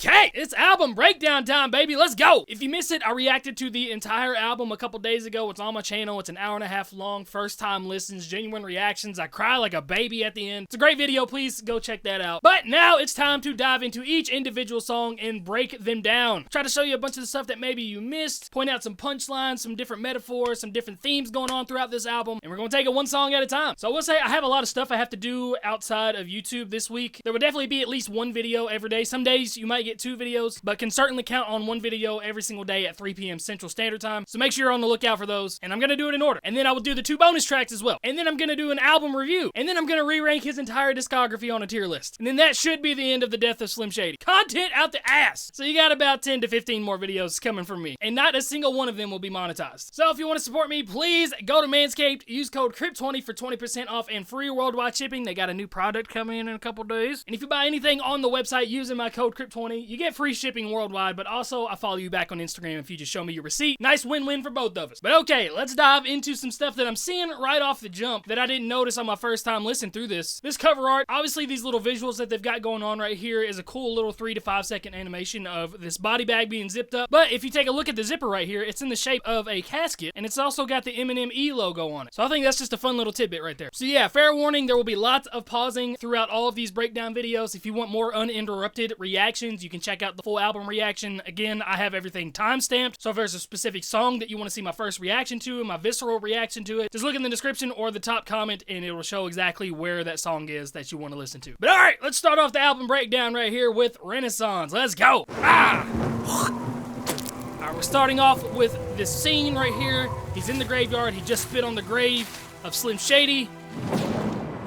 Okay, it's album breakdown time, baby. Let's go. If you missed it, I reacted to the entire album a couple days ago. It's on my channel. It's an hour and a half long. First time listens, genuine reactions. I cry like a baby at the end. It's a great video. Please go check that out. But now it's time to dive into each individual song and break them down. Try to show you a bunch of the stuff that maybe you missed. Point out some punchlines, some different metaphors, some different themes going on throughout this album. And we're going to take it one song at a time. So I will say I have a lot of stuff I have to do outside of YouTube this week. There will definitely be at least one video every day. Some days you might get 2 videos, but can certainly count on 1 video every single day at 3 p.m. Central Standard Time. So make sure you're on the lookout for those. And I'm going to do it in order. And then I will do the 2 bonus tracks as well. And then I'm going to do an album review. And then I'm going to re-rank his entire discography on a tier list. And then that should be the end of the Death of Slim Shady. Content out the ass! So you got about 10 to 15 more videos coming from me. And not a single one of them will be monetized. So if you want to support me, please go to Manscaped. Use code Crypt20 for 20% off and free worldwide shipping. They got a new product coming in a couple days. And if you buy anything on the website using my code Crypt20, you get free shipping worldwide, but also I follow you back on Instagram if you just show me your receipt. Nice win-win for both of us. But okay, let's dive into some stuff that I'm seeing right off the jump that I didn't notice on my first time listening through this. This cover art, obviously these little visuals that they've got going on right here is a cool little 3 to 5 second animation of this body bag being zipped up. But if you take a look at the zipper right here, it's in the shape of a casket, and it's also got the Eminem E logo on it. So I think that's just a fun little tidbit right there. So yeah, fair warning, there will be lots of pausing throughout all of these breakdown videos. If you want more uninterrupted reactions, you can check out the full album reaction. Again, I have everything time-stamped, so if there's a specific song that you want to see my first reaction to, my visceral reaction to it, just look in the description or the top comment and it will show exactly where that song is that you want to listen to. But alright, let's start off the album breakdown right here with Renaissance. Let's go! Alright, we're starting off with this scene right here. He's in the graveyard. He just spit on the grave of Slim Shady.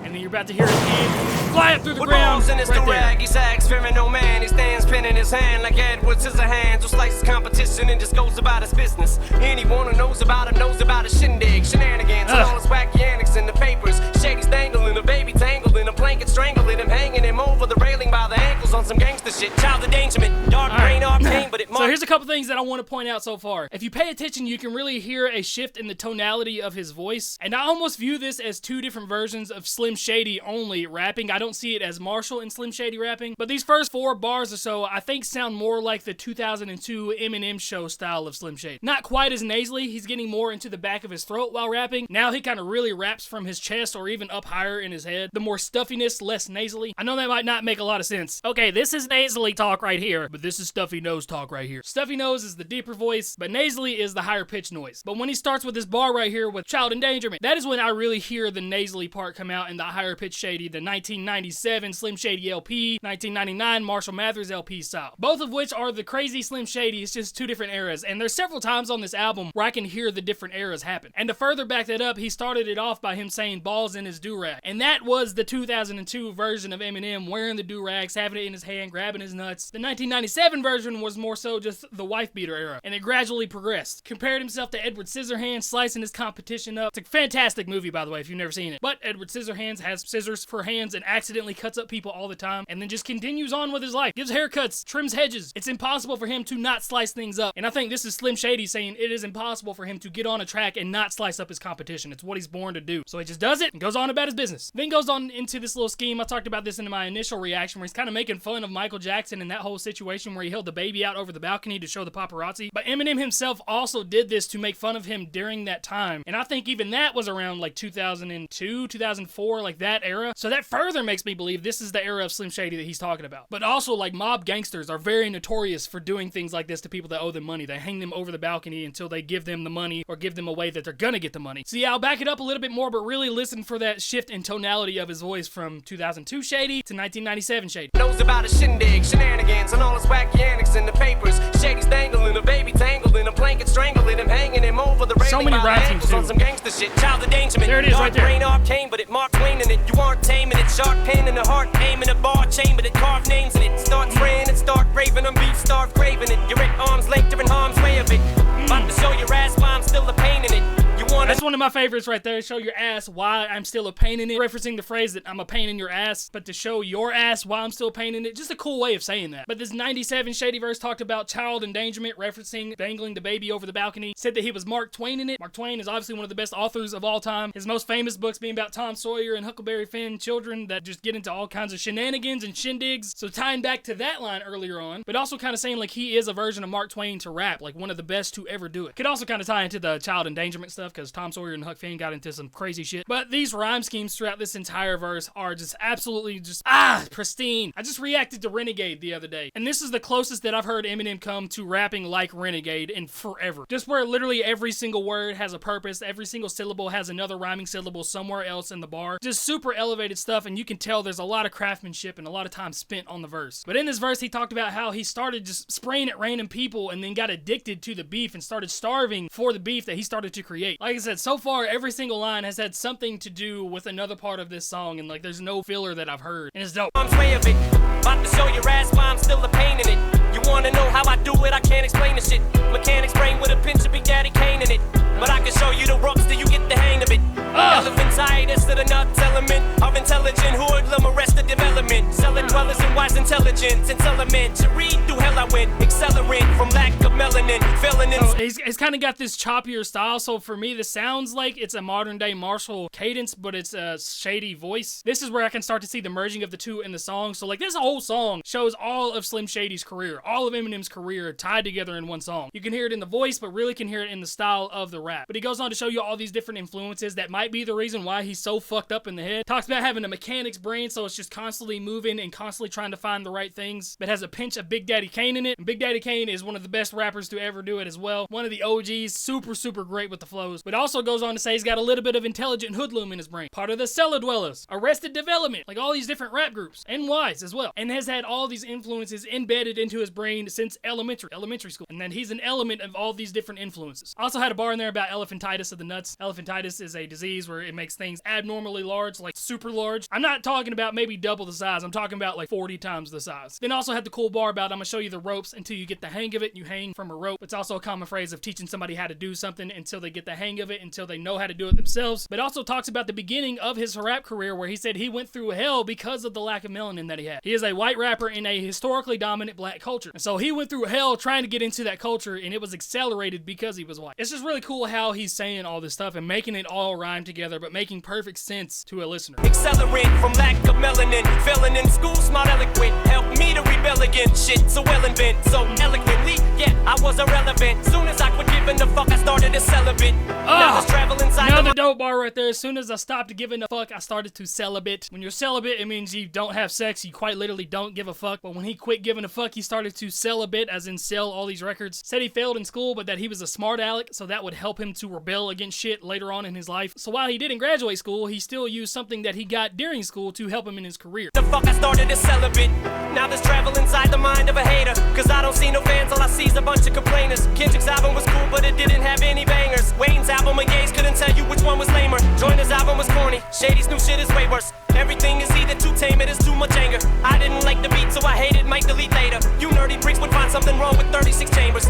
And then you're about to hear his hand fly up through the ground in his rag, he sags, fearing no man. He stands pen in his hand like Edward Scissorhands, who slices competition and just goes about his business. Anyone who knows about his shindig, shenanigans, and all his wacky antics in the papers. Shady's dangling, a baby tangled in a blanket, strangling him, hanging him over the railing by the ankles on some gangster shit. Child endangerment, dark brain, arcane, but it So here's a couple things that I want to point out so far. If you pay attention, you can really hear a shift in the tonality of his voice. And I almost view this as 2 different versions of Slim Shady only rapping. I don't see it as Marshall and Slim Shady rapping, but these first 4 bars or so I think sound more like the 2002 Eminem show style of Slim Shady. Not quite as nasally, he's getting more into the back of his throat while rapping. Now he kind of really raps from his chest or even up higher in his head. The more stuffiness, less nasally. I know that might not make a lot of sense. Okay, this is nasally talk right here, but this is stuffy nose talk right here. Stuffy nose is the deeper voice, but nasally is the higher pitch noise. But when he starts with this bar right here with child endangerment, that is when I really hear the nasally part come out in the higher pitch Shady, the 1997 Slim Shady LP, 1999 Marshall Mathers LP style. Both of which are the crazy Slim Shady, it's just 2 different eras. And there's several times on this album where I can hear the different eras happen. And to further back that up, he started it off by him saying balls in his do-rag. And that was the 2002 version of Eminem wearing the do-rags, having it in his hand, grabbing his nuts. The 1997 version was more so just the wife beater era. And it gradually progressed. Compared himself to Edward Scissorhands, slicing his competition up. It's a fantastic movie, by the way, if you've never seen it. But Edward Scissorhands has scissors for hands and accidentally cuts up people all the time, and then just continues on with his life. Gives haircuts, trims hedges. It's impossible for him to not slice things up. And I think this is Slim Shady saying it is impossible for him to get on a track and not slice up his competition. It's what he's born to do. So he just does it and goes on about his business. Then goes on into this little scheme. I talked about this in my initial reaction where he's kind of making fun of Michael Jackson and that whole situation where he held the baby out over the balcony to show the paparazzi. But Eminem himself also did this to make fun of him during that time. And I think even that was around like 2002, 2004, like that era. So that further makes me believe this is the era of Slim Shady that he's talking about. But also, like, mob gangsters are very notorious for doing things like this to people that owe them money. They hang them over the balcony until they give them the money or give them a way that they're gonna get the money. So yeah, I'll back it up a little bit more, but really listen for that shift in tonality of his voice from 2002 Shady to 1997 Shady. Knows about his shindig, shenanigans, and all his wacky antics in the papers. Shady's dangling, a baby tangled in a blanket, strangling him, hanging him over the railing. So many rhymes too. On some gangster shit. Child endangerment. There it is right there. Brain arcane, but it Mark Twain in it. You aren't taming it. Sharp pain in the heart, aim in a bar chamber that carve names in it. Start spraying it, start raving on beef, start craving it. You're at arm's length, you're in harm's way of it. About to show your ass why I'm still a pain in it. You want That's one of my favorites right there. Show your ass why I'm still a pain in it. Referencing the phrase that I'm a pain in your ass, but to show your ass why I'm still a pain in it. Just a cool way of saying that. But this 97 Shady verse talked about child endangerment, referencing dangling the baby over the balcony. Said that he was Mark Twain in it. Mark Twain is obviously one of the best authors of all time. His most famous books being about Tom Sawyer and Huckleberry Finn, children that just get into all kinds of shenanigans and shindigs. So tying back to that line earlier on, but also kind of saying like he is a version of Mark Twain to rap, like one of the best to ever do it. Could also kind of tie into the child endangerment stuff because Tom Sawyer and Huck Finn got into some crazy shit. But these rhyme schemes throughout this entire verse are just absolutely just pristine. I just reacted to Renegade the other day, and this is the closest that I've heard Eminem come to rapping like Renegade in forever. Just where literally every single word has a purpose, every single syllable has another rhyming syllable somewhere else in the bar. Just super elevated stuff, and you can tell there's a lot of craftsmanship and a lot of time spent on the verse. But in this verse, he talked about how he started just spraying at random people and then got addicted to the beef and started starving for the beef that he started to create. Like I said, so far, every single line has had something to do with another part of this song, and like there's no filler that I've heard, and it's dope. I'm way of it. About to show your ass why I'm still a pain in it. You wanna know how I do it? I can't explain the shit. Mechanics brain with a pinch of Big Daddy Kane in it. But I can show you the ropes till you get the hang of it. Elephantitis to the nuts element of intelligent hoodlum, arrested development. Selling dwellers and wise intelligence. It's elementary through hell I went. Accelerant from lack of melanin. Filling in. So he's kind of got this choppier style. So for me, this sounds like it's a modern day Marshall cadence, but it's a Shady voice. This is where I can start to see the merging of the two in the song. So like this whole song shows all of Slim Shady's career, all of Eminem's career tied together in one song. You can hear it in the voice, but really can hear it in the style of the rap. But he goes on to show you all these different influences that might be the reason why he's so fucked up in the head. Talks about having a mechanic's brain, so it's just constantly moving and constantly trying to find the right things, but has a pinch of Big Daddy Kane in it. And Big Daddy Kane is one of the best rappers to ever do it as well. One of the OGs, super great with the flows. But also goes on to say he's got a little bit of intelligent hoodlum in his brain. Part of the Cellar Dwellers, Arrested Development, like all these different rap groups, and Wise as well. And has had all these influences embedded into his brain since elementary school. And then he's an element of all these different influences. Also had a bar in there about elephantitis of the nuts. Elephantitis is a disease where it makes things abnormally large, like super large. I'm not talking about maybe double the size. I'm talking about like 40 times the size. Then also had the cool bar about I'm gonna show you the ropes until you get the hang of it. You hang from a rope. It's also a common phrase of teaching somebody how to do something until they get the hang of it, until they know how to do it themselves. But also talks about the beginning of his rap career where he said he went through hell because of the lack of melanin that he had. He is a white rapper in a historically dominant black culture. And so he went through hell trying to get into that culture, and it was accelerated because he was white. It's just really cool how he's saying all this stuff and making it all rhyme together, but making perfect sense to a listener. Accelerant from lack of melanin. Failing in school, smart eloquent. Help me to rebel against shit so well invent. So eloquently, yeah, I was irrelevant. Soon as I quit giving a fuck, I started to celibate. Now let's travel inside another dope bar right there. As soon as I stopped giving a fuck, I started to celibate. When you're celibate, it means you don't have sex. You quite literally don't give a fuck. But when he quit giving a fuck, he started to celibate, as in sell all these records. Said he failed in school, but that he was a smart aleck, so that would help him to rebel against shit later on in his life. So while he didn't graduate school, he still used something that he got during school to help him in his career. The fuck I started to celibate. Now there's travel inside the mind of a hater. Cause I don't see no fans, all I see is a bunch of complainers. Kendrick's album was cool, but it didn't have any bangers. Wayne's album of Ye's couldn't tell you which one was lamer. Joyner's album was corny. Shady's new shit is way worse. Everything is either too tame, it is too much anger. I didn't like the beat, so I hated, might delete later. You nerdy freaks would find something wrong with 36 chambers.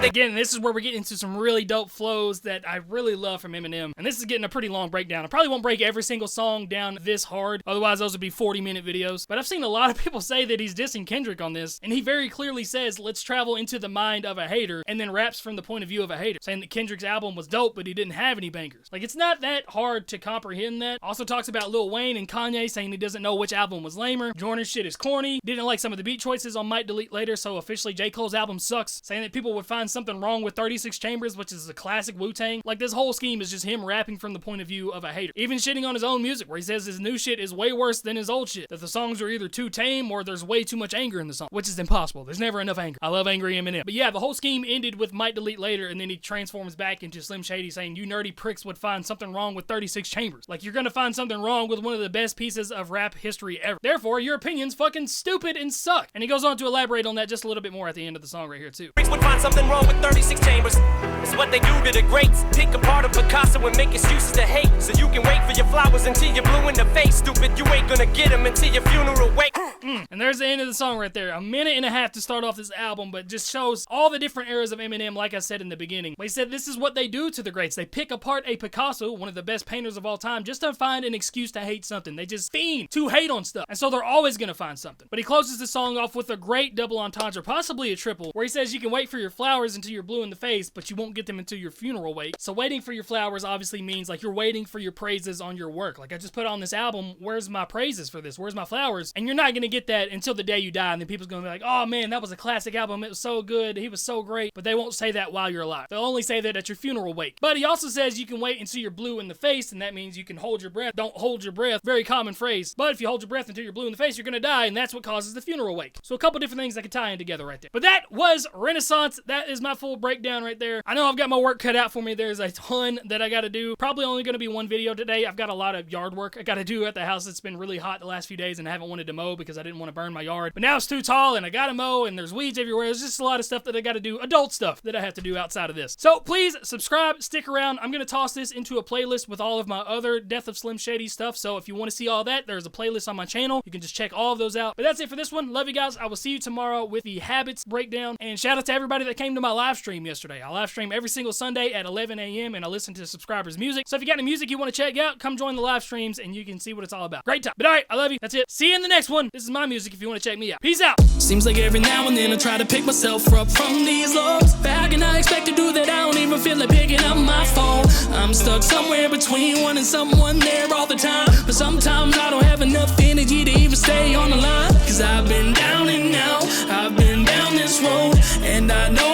Again, this is where we're getting into some really dope flows that I really love from Eminem. And this is getting a pretty long breakdown. I probably won't break every single song down this hard, otherwise those would be 40-minute videos. But I've seen a lot of people say that he's dissing Kendrick on this, and he very clearly says, let's travel into the mind of a hater, and then raps from the point of view of a hater, saying that Kendrick's album was dope, but he didn't have any bangers. Like, it's not that hard to comprehend that. Also talks about Lil Wayne and Kanye, saying he doesn't know which album was lamer. Joyner's shit is corny. Didn't like some of the beat choices on Might Delete Later, so officially J. Cole's album sucks. Saying that people would find something wrong with 36 Chambers, which is a classic Wu-Tang. Like, this whole scheme is just him rapping from the point of view of a hater. Even shitting on his own music, where he says his new shit is way worse than his old shit. That the songs are either too tame or there's way too much anger in the song, which is impossible. There's never enough anger. I love angry Eminem. But yeah, the whole scheme ended with Might Delete Later, and then he transforms back into Slim Shady saying, you nerdy pricks would find something wrong with 36 Chambers. Like, you're gonna find something wrong with one of the best pieces of rap history ever. Therefore, your opinion's fucking stupid and suck. And he goes on to elaborate on that just a little bit more at the end of the song right here, too. Freaks would find something wrong on with 36 chambers. It's what they do to the greats. Pick apart a Picasso and make excuses to hate. So you can wait for your flowers until you're blue in the face. Stupid, you ain't gonna get them until your funeral wake. And there's the end of the song right there. A minute and a half to start off this album, but just shows all the different eras of Eminem, like I said in the beginning. But he said this is what they do to the greats. They pick apart a Picasso, one of the best painters of all time, just to find an excuse to hate something. They just fiend to hate on stuff. And so they're always gonna find something. But he closes the song off with a great double entendre, possibly a triple, where he says you can wait for your flowers until you're blue in the face, but you won't get them until your funeral wake. So waiting for your flowers obviously means like you're waiting for your praises on your work. Like I just put on this album, where's my praises for this? Where's my flowers? And you're not gonna get that until the day you die, and then people's gonna be like, oh man, that was a classic album, it was so good, he was so great. But they won't say that while you're alive. They'll only say that at your funeral wake. But he also says you can wait until you're blue in the face, and that means you can hold your breath. Don't hold your breath. Very common phrase. But if you hold your breath until you're blue in the face, you're gonna die, and that's what causes the funeral wake. So a couple different things that can tie in together right there. But that was Renaissance. That is my full breakdown right there. I know I've got my work cut out for me. There's a ton that I gotta do. Probably only gonna be one video today. I've got a lot of yard work I gotta do at the house. It's been really hot the last few days, and I haven't wanted to mow because I didn't want to burn my yard. But now it's too tall, and I gotta mow, and there's weeds everywhere. There's just a lot of stuff that I gotta do, adult stuff that I have to do outside of this. So please subscribe, stick around. I'm gonna toss this into a playlist with all of my other Death of Slim Shady stuff. So if you want to see all that, there's a playlist on my channel. You can just check all of those out. But that's it for this one. Love you guys. I will see you tomorrow with the habits breakdown. And shout out to everybody that came to my live stream yesterday. I live stream every single Sunday at 11 a.m. and I listen to subscribers' music. So if you got any music you want to check out, come join the live streams and you can see what it's all about. Great time. But all right, I love you. That's it. See you in the next one. This is my music if you want to check me out. Peace out. Seems like every now and then I try to pick myself up from these lows. How can I expect to do that? I don't even feel like picking up my phone. I'm stuck somewhere between one and someone there all the time. But sometimes I don't have enough energy to even stay on the line. Cause I've been down and out, I've been down this road, and I know